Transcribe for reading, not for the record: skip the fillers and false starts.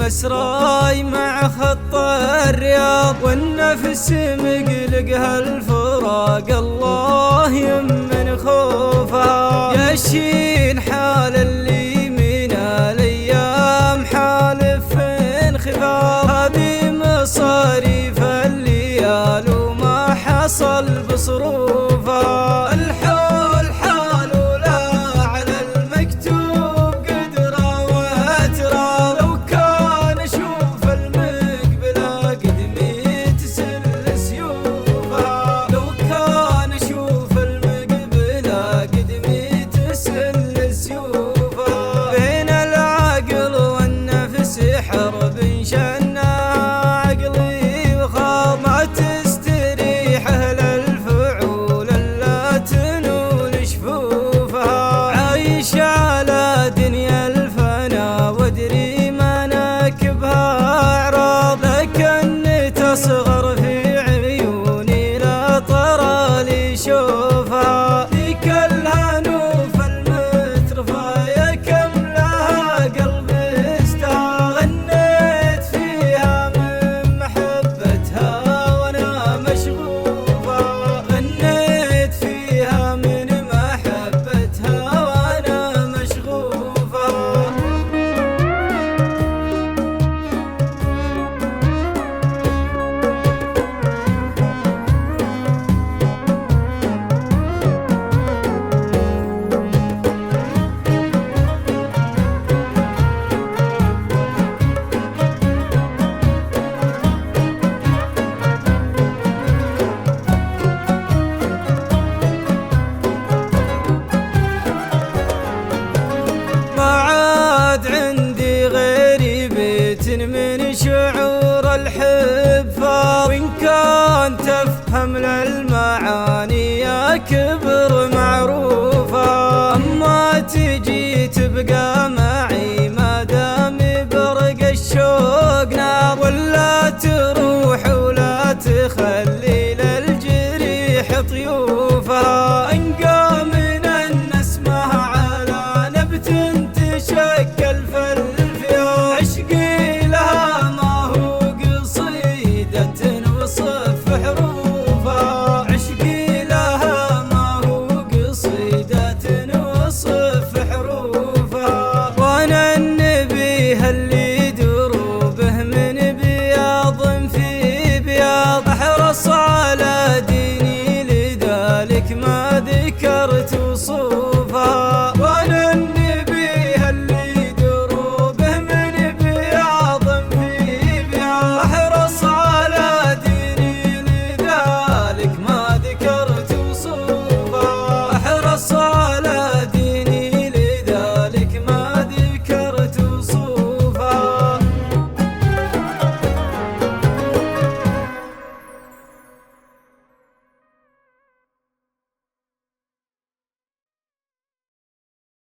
مسراي مع خط الرياض، والنفس مقلقها الفراق، الله يمن خوفها يشين حال اللي من الايام حالف انخفاض. هذه مصاريف الليال وما حصل بصروفها، الحول حال ولا على المكتوب قدره واترى. لو كان اشوف المقبله قدمي تسل سيوفها، لو كان اشوف المقبله قدمي تسل سيوفها. بين العقل والنفس حرب شنها عقلي وخاض، ما تستريح اهل الفعول الا تنول شفوفها. عايش على دنيا الفنا وادري مناكبها اعراض، لكن تصغر في عيوني لا ترى لي شوفها. ذيك الهنوف المترفة يا كم لها قلب استهى، غنيت فيها من محبتها وانا مشغوفة، غنيت فيها من محبتها وانا مشغوفة. ما عاد عندي غير بيت من شعور الحب فاض، وإن كان تفهم للمعاني يا كبر معروفة. أما تجي تبقى معي ما دام برق الشوق نار، ولا تروح ولا تخلي للجريح طيوفها. انقى من النسمة على نبت تشكل